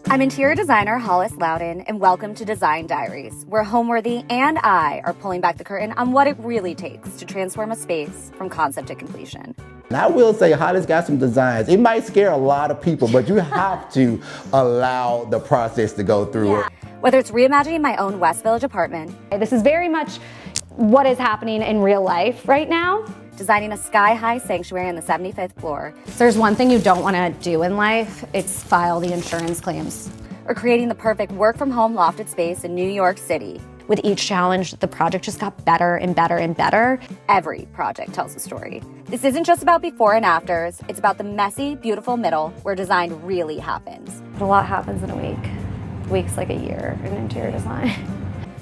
I'm interior designer Hollis Loudon, and welcome to Design Diaries, where Homeworthy and I are pulling back the curtain on what it really takes to transform a space from concept to completion. And I will say Hollis got some designs. It might scare a lot of people, but you have to allow the process to go through it. Whether it's reimagining my own West Village apartment, this is very much what is happening in real life right now. Designing a sky-high sanctuary on the 75th floor, If there's one thing you don't want to do in life, it's file the insurance claims. or creating the perfect work-from-home lofted space in New York City. With each challenge, the project just got better and better and better. Every project tells a story. This isn't just about before and afters, it's about the messy, beautiful middle where design really happens. But a lot happens in a week. A week's like a year in interior design.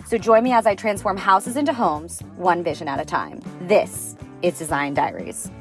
So join me as I transform houses into homes, one vision at a time. This is Design Diaries.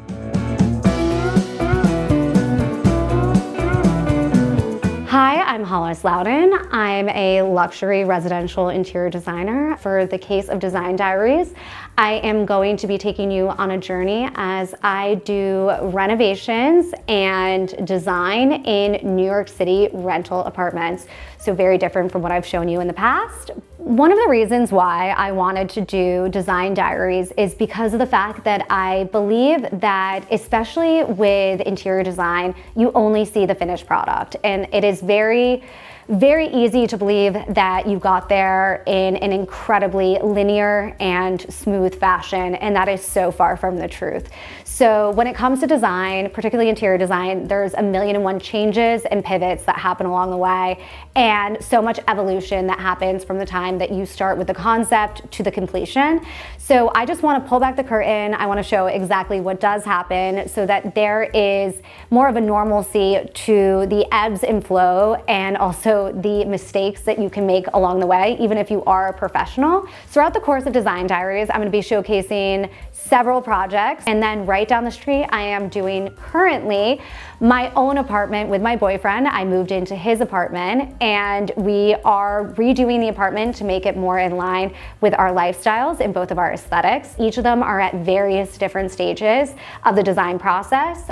Hi, I'm Hollis Loudon. I'm a luxury residential interior designer. For the case of Design Diaries, I am going to be taking you on a journey as I do renovations and design in New York City rental apartments. So very different from what I've shown you in the past. One of the reasons why I wanted to do Design Diaries is because of the fact that I believe that, especially with interior design, you only see the finished product. And it is very easy to believe that you got there in an incredibly linear and smooth fashion, and that is so far from the truth. So when it comes to design, particularly interior design, there's a million and one changes and pivots that happen along the way, and so much evolution that happens from the time that you start with the concept to the completion. So I just want to pull back the curtain. I want to show exactly what does happen so that there is more of a normalcy to the ebbs and flow, and also the mistakes that you can make along the way, even if you are a professional. Throughout the course of Design Diaries, I'm going to be showcasing several projects, and then right down the street, I am doing currently my own apartment with my boyfriend. I moved into his apartment, and we are redoing the apartment to make it more in line with our lifestyles and both of our aesthetics. Each of them are at various different stages of the design process,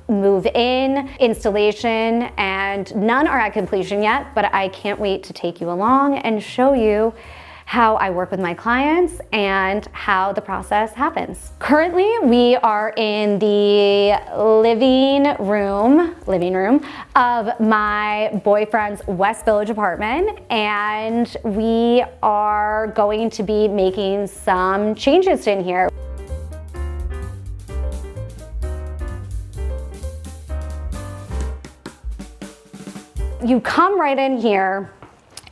move in, installation, and none are at completion yet, but I can't wait to take you along and show you how I work with my clients and how the process happens. Currently, we are in the living room of my boyfriend's West Village apartment, and we are going to be making some changes in here. You come right in here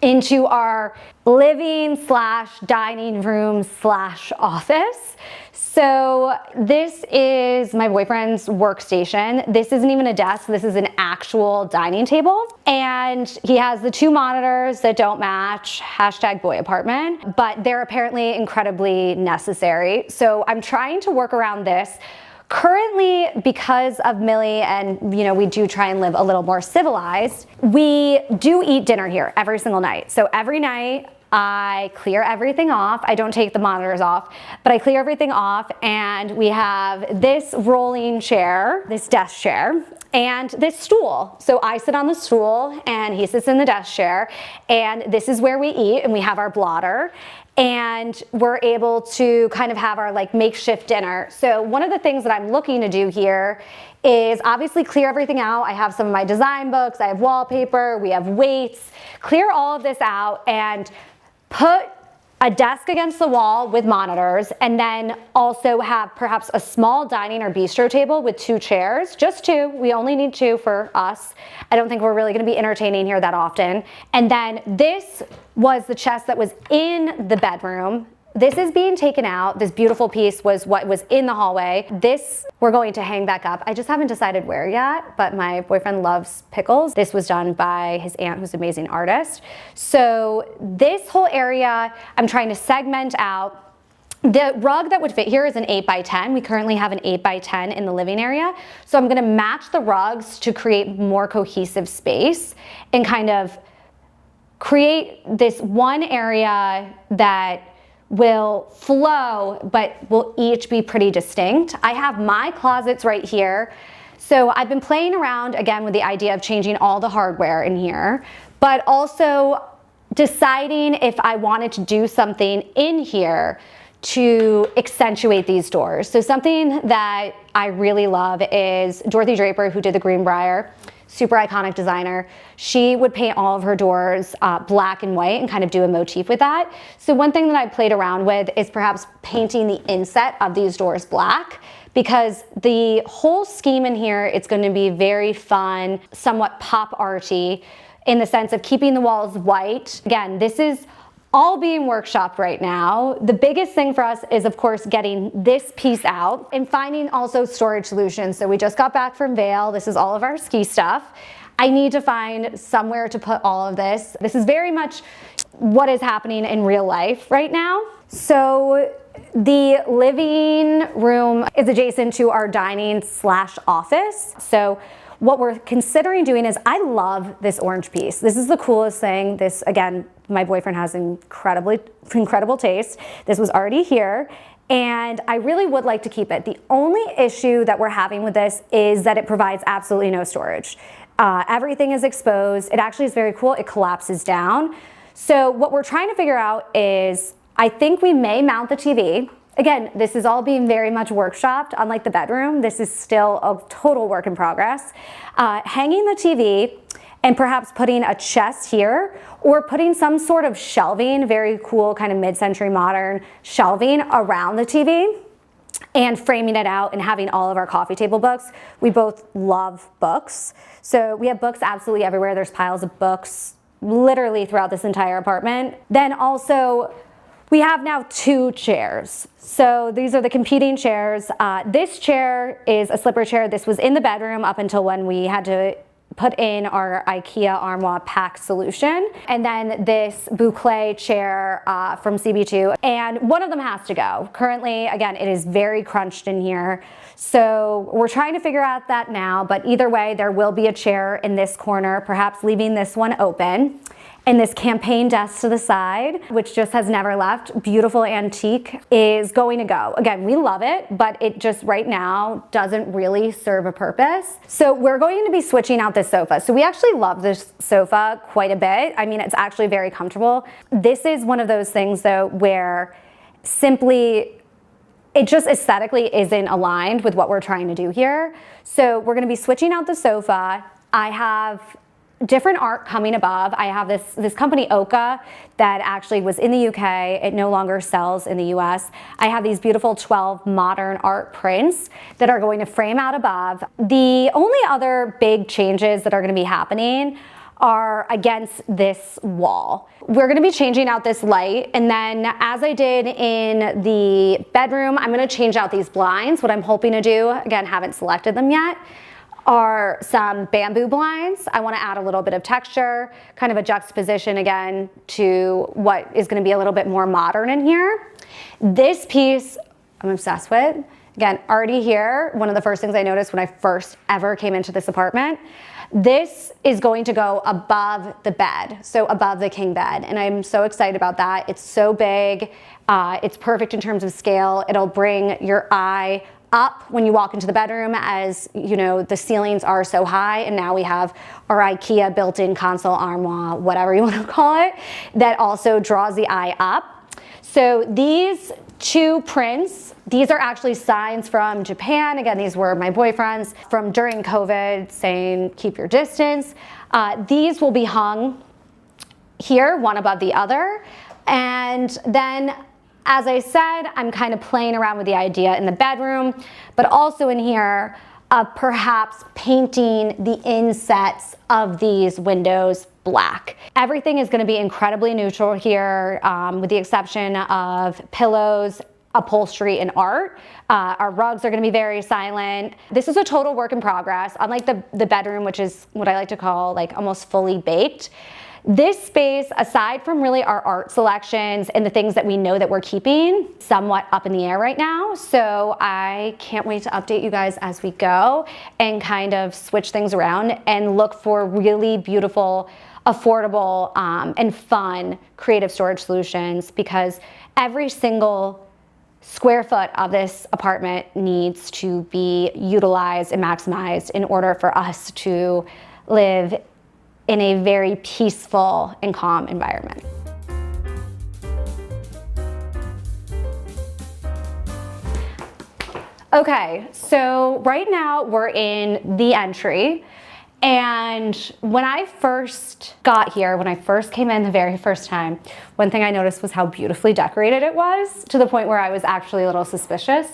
into our living / dining / office. So this is my boyfriend's workstation. This isn't even a desk, this is an actual dining table. And he has the two monitors that don't match, #boyapartment, but they're apparently incredibly necessary. So I'm trying to work around this. Currently, because of Millie and we do try and live a little more civilized, we do eat dinner here every single night. So every night I clear everything off. I don't take the monitors off, but I clear everything off, and we have this rolling chair, this desk chair, and this stool. So I sit on the stool and he sits in the desk chair, and this is where we eat, and we have our blotter, and we're able to kind of have our makeshift dinner. So one of the things that I'm looking to do here is obviously clear everything out. I have some of my design books, I have wallpaper, we have weights, clear all of this out and put a desk against the wall with monitors, and then also have perhaps a small dining or bistro table with two chairs, just two. We only need two for us. I don't think we're really gonna be entertaining here that often. And then this was the chest that was in the bedroom. This is being taken out. This beautiful piece was what was in the hallway. This we're going to hang back up. I just haven't decided where yet, but my boyfriend loves pickles. This was done by his aunt, who's an amazing artist. So this whole area, I'm trying to segment out. The rug that would fit here is an 8x10. We currently have an 8x10 in the living area. So I'm gonna match the rugs to create more cohesive space and kind of create this one area that will flow, but will each be pretty distinct. I have my closets right here. So So I've been playing around again with the idea of changing all the hardware in here, but also deciding if I wanted to do something in here to accentuate these doors. So something that I really love is Dorothy Draper, who did the Greenbrier, super iconic designer. She would paint all of her doors black and white and kind of do a motif with that. So one thing that I played around with is perhaps painting the inset of these doors black, because the whole scheme in here, it's going to be very fun, somewhat pop arty, in the sense of keeping the walls white. Again, this is all being workshopped right now. The biggest thing for us is, of course, getting this piece out and finding also storage solutions. So we just got back from Vail. This is all of our ski stuff. I need to find somewhere to put all of this. This is very much what is happening in real life right now. So the living room is adjacent to our dining/office. So what we're considering doing is, I love this orange piece. This is the coolest thing. This, again, my boyfriend has incredible taste. This was already here, and I really would like to keep it. The only issue that we're having with this is that it provides absolutely no storage. Everything is exposed. It actually is very cool. It collapses down. So what we're trying to figure out is, I think we may mount the TV. Again, this is all being very much workshopped. Unlike the bedroom, this is still a total work in progress. Hanging the TV and perhaps putting a chest here, or putting some sort of shelving, very cool kind of mid-century modern shelving around the TV, and framing it out and having all of our coffee table books. We both love books. So we have books absolutely everywhere. There's piles of books literally throughout this entire apartment. Then also, we have now 2 chairs. So these are the competing chairs. This chair is a slipper chair. This was in the bedroom up until when we had to put in our IKEA armoire pack solution. And then this boucle chair from CB2. And one of them has to go. Currently, again, it is very crunched in here. So we're trying to figure out that now, but either way, there will be a chair in this corner, perhaps leaving this one open. And this campaign desk to the side, which just has never left, beautiful antique, is going to go. Again, we love it, but it just right now doesn't really serve a purpose. So we're going to be switching out this sofa. So we actually love this sofa quite a bit. I mean, it's actually very comfortable. This is one of those things though, where simply it just aesthetically isn't aligned with what we're trying to do here. So we're gonna be switching out the sofa. I have different art coming above. I have this company Oka that actually was in the UK. It no longer sells in the US. I have these beautiful 12 modern art prints that are going to frame out above. The only other big changes that are going to be happening are against this wall. We're going to be changing out this light, and then as I did in the bedroom, I'm going to change out these blinds. What I'm hoping to do, again, haven't selected them yet, are some bamboo blinds. I want to add a little bit of texture, kind of a juxtaposition again to what is going to be a little bit more modern in here. This piece I'm obsessed with. Again, already here, one of the first things I noticed when I first ever came into this apartment, this is going to go above the bed, so above the king bed, and I'm so excited about that. It's so big, it's perfect in terms of scale. It'll bring your eye up when you walk into the bedroom, as you know, the ceilings are so high, and now we have our IKEA built-in console armoire, whatever you want to call it, that also draws the eye up. So these 2 prints, these are actually signs from Japan. Again, these were my boyfriend's from during COVID saying, keep your distance. These will be hung here, one above the other. And then, as I said, I'm kind of playing around with the idea in the bedroom, but also in here of perhaps painting the insets of these windows black. Everything is going to be incredibly neutral here, with the exception of pillows, upholstery, and art. Our rugs are going to be very silent. This is a total work in progress, unlike the bedroom, which is what I like to call like almost fully baked. This space, aside from really our art selections and the things that we know that we're keeping, somewhat up in the air right now. So I can't wait to update you guys as we go and kind of switch things around and look for really beautiful, affordable, and fun creative storage solutions, because every single square foot of this apartment needs to be utilized and maximized in order for us to live in a very peaceful and calm environment. Okay, so right now we're in the entry. And when I first got here, when I first came in the very first time, one thing I noticed was how beautifully decorated it was, to the point where I was actually a little suspicious.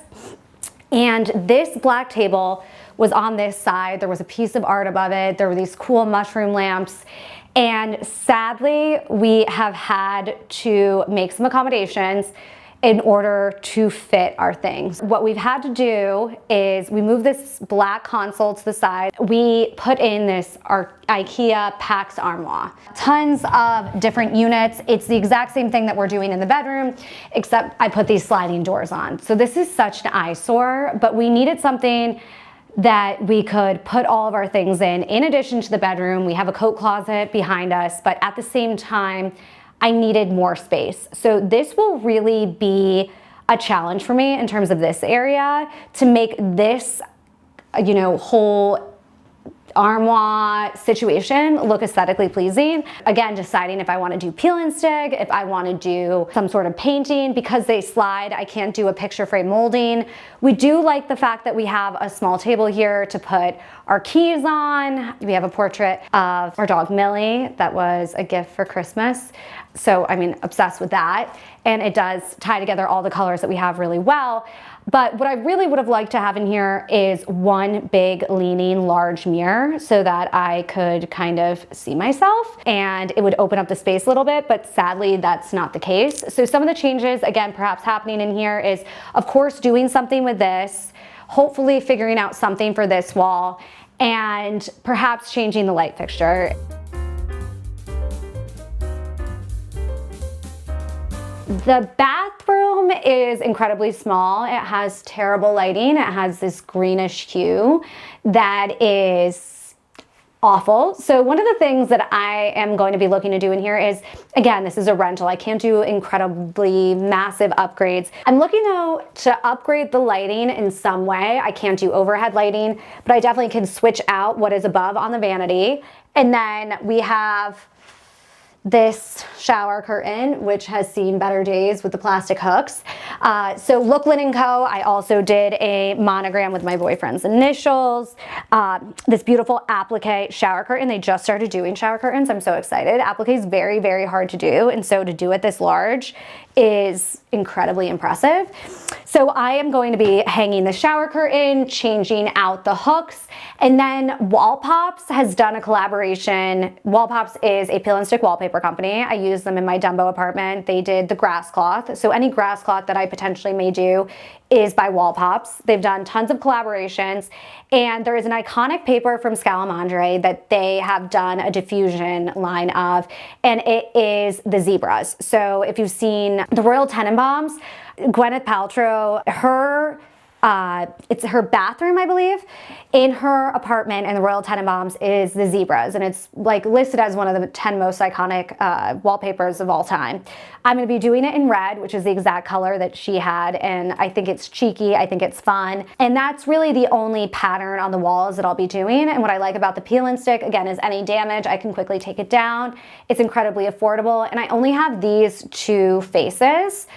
And this black table was on this side. There was a piece of art above it. There were these cool mushroom lamps. And sadly, we have had to make some accommodations in order to fit our things. What we've had to do is we move this black console to the side. We put in this our IKEA Pax armoire. Tons of different units. It's the exact same thing that we're doing in the bedroom, except I put these sliding doors on. So this is such an eyesore, but we needed something that we could put all of our things in addition to the bedroom. We have a coat closet behind us, but at the same time, I needed more space. So this will really be a challenge for me in terms of this area to make this, whole armoire situation look aesthetically pleasing. Again, deciding if I want to do peel and stick, if I want to do some sort of painting. Because they slide, I can't do a picture frame molding. We do like the fact that we have a small table here to put our keys on. We have a portrait of our dog Millie that was a gift for Christmas. So, obsessed with that. And it does tie together all the colors that we have really well. But what I really would have liked to have in here is one big leaning large mirror so that I could kind of see myself and it would open up the space a little bit, but sadly that's not the case. So some of the changes, again, perhaps happening in here is, of course, doing something with this, hopefully figuring out something for this wall, and perhaps changing the light fixture. The bathroom is incredibly small. It has terrible lighting. It has this greenish hue that is awful. So one of the things that I am going to be looking to do in here is, again, this is a rental. I can't do incredibly massive upgrades. I'm looking though to upgrade the lighting in some way. I can't do overhead lighting, but I definitely can switch out what is above on the vanity. And then we have this shower curtain, which has seen better days with the plastic hooks. So Look Linen Co. I also did a monogram with my boyfriend's initials. This beautiful applique shower curtain. They just started doing shower curtains. I'm so excited. Applique is very, very hard to do. And so to do it this large is incredibly impressive. So I am going to be hanging the shower curtain, changing out the hooks, and then Wallpops has done a collaboration. Wallpops is a peel and stick wallpaper company. I use them in my Dumbo apartment. They did the grass cloth. So any grass cloth that I potentially may do is by Wallpops. They've done tons of collaborations, and there is an iconic paper from Scalamandre that they have done a diffusion line of, and it is the zebras. So if you've seen the Royal Tenenbaums, Gwyneth Paltrow, it's her bathroom, I believe, in her apartment in the Royal Tenenbaums is the zebras, and it's like listed as one of the 10 most iconic wallpapers of all time. I'm going to be doing it in red, which is the exact color that she had, and I think it's cheeky, I think it's fun, and that's really the only pattern on the walls that I'll be doing. And what I like about the peel and stick, again, is any damage, I can quickly take it down. It's incredibly affordable, and I only have these two faces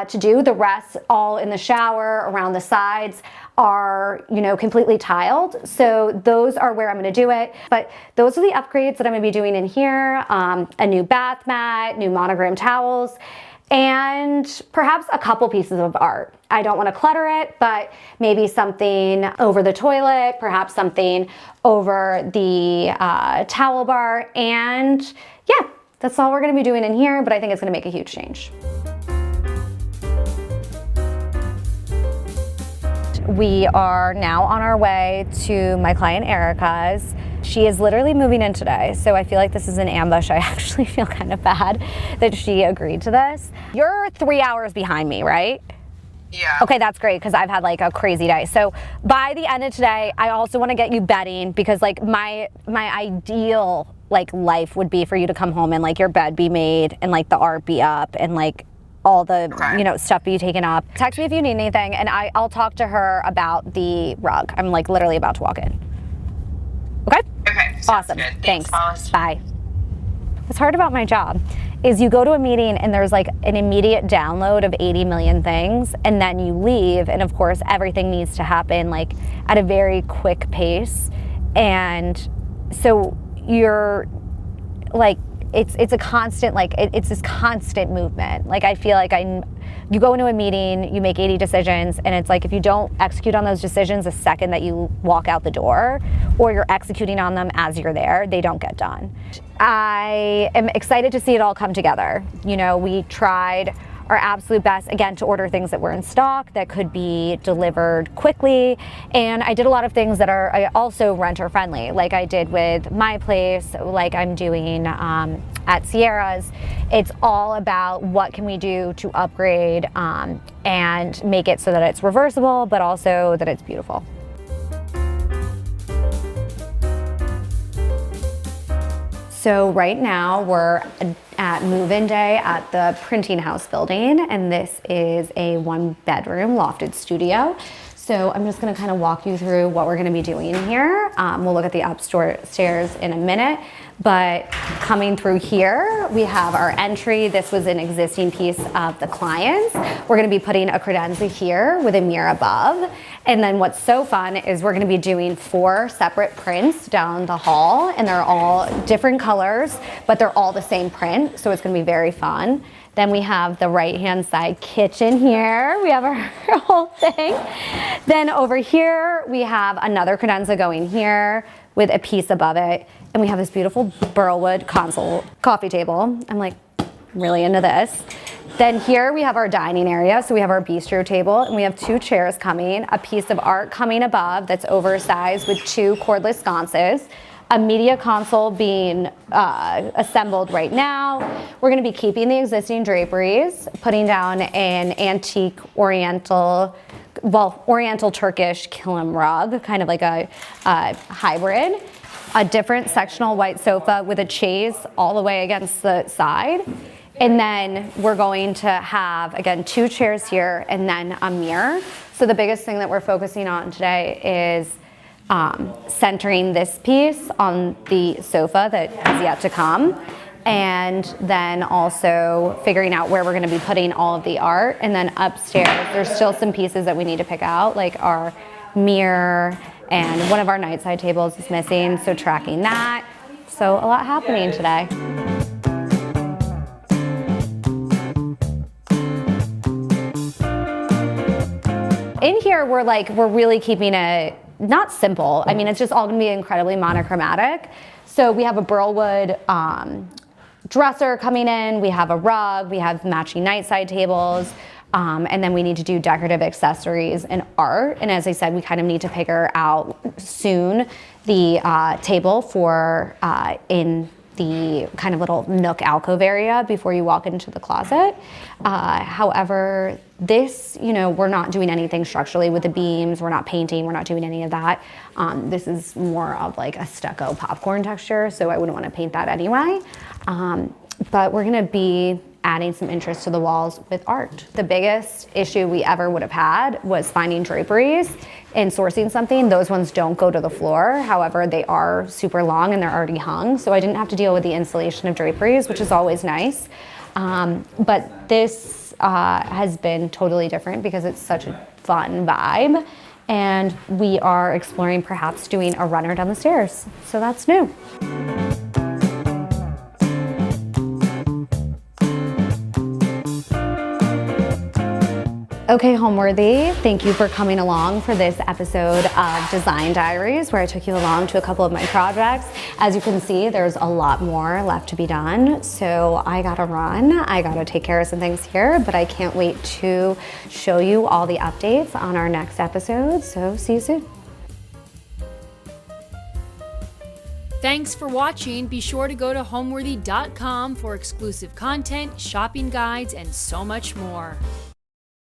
to do. The rest, all in the shower, around the sides, are, completely tiled. So those are where I'm going to do it. But those are the upgrades that I'm going to be doing in here. A new bath mat, new monogram towels, and perhaps a couple pieces of art. I don't want to clutter it, but maybe something over the toilet, perhaps something over the towel bar. And yeah, that's all we're going to be doing in here, but I think it's going to make a huge change. We are now on our way to my client Erica's. She is literally moving in today, so I feel like this is an ambush. I actually feel kind of bad that she agreed to this. You're 3 hours behind me, right? Yeah. Okay, that's great, because I've had like a crazy day. So by the end of today, I also want to get you bedding, because like my ideal like life would be for you to come home and like your bed be made and like the art be up and like all the stuff be taken up. Text me if you need anything, and I'll talk to her about the rug. I'm like literally about to walk in. Okay? Okay. Awesome. Good. Thanks. Hollis. Bye. What's hard about my job is you go to a meeting and there's like an immediate download of 80 million things, and then you leave, and of course everything needs to happen like at a very quick pace. And so you're like, it's a constant, like it's this constant movement. Like I feel like you go into a meeting, you make 80 decisions, and it's like if you don't execute on those decisions the second that you walk out the door, or you're executing on them as you're there, they don't get done. I am excited to see it all come together. We tried our absolute best, again, to order things that were in stock that could be delivered quickly. And I did a lot of things that are also renter friendly, like I did with my place, like I'm doing at Sierra's. It's all about what can we do to upgrade and make it so that it's reversible, but also that it's beautiful. So right now we're at move-in day at the printing house building, and this is a 1-bedroom lofted studio. So I'm just gonna kind of walk you through what we're gonna be doing here. We'll look at the upstairs in a minute, but coming through here, we have our entry. This was an existing piece of the client's. We're gonna be putting a credenza here with a mirror above. And then what's so fun is we're gonna be doing 4 separate prints down the hall, and they're all different colors, but they're all the same print, so it's gonna be very fun. Then we have the right-hand side kitchen here. We have our whole thing. Then over here, we have another credenza going here with a piece above it. And we have this beautiful burlwood console coffee table. I'm like really into this. Then here we have our dining area. So we have our bistro table, and we have 2 chairs coming, a piece of art coming above that's oversized with 2 cordless sconces, a media console being assembled right now. We're gonna be keeping the existing draperies, putting down an antique Oriental Turkish kilim rug, kind of like a hybrid, a different sectional white sofa with a chaise all the way against the side. And then we're going to have, again, 2 chairs here and then a mirror. So the biggest thing that we're focusing on today is centering this piece on the sofa that has yet to come, and then also figuring out where we're going to be putting all of the art. And then upstairs, there's still some pieces that we need to pick out, like our mirror, and one of our nightside tables is missing, so tracking that. So a lot happening today. In here, we're really keeping it not simple. I mean, it's just all gonna be incredibly monochromatic. So we have a burlwood dresser coming in, we have a rug, we have matching nightside tables, and then we need to do decorative accessories and art. And as I said, we kind of need to figure out soon the table for in the kind of little nook alcove area before you walk into the closet. However, this, we're not doing anything structurally with the beams, we're not painting, we're not doing any of that. This is more of like a stucco popcorn texture, so I wouldn't want to paint that anyway. But we're gonna be adding some interest to the walls with art. The biggest issue we ever would have had was finding draperies and sourcing something. Those ones don't go to the floor. However, they are super long and they're already hung. So I didn't have to deal with the installation of draperies, which is always nice. But this has been totally different because it's such a fun vibe. And we are exploring perhaps doing a runner down the stairs. So that's new. Okay, Homeworthy, thank you for coming along for this episode of Design Diaries, where I took you along to a couple of my projects. As you can see, there's a lot more left to be done, so I gotta run. I gotta take care of some things here, but I can't wait to show you all the updates on our next episode, so see you soon. Thanks for watching. Be sure to go to homeworthy.com for exclusive content, shopping guides, and so much more.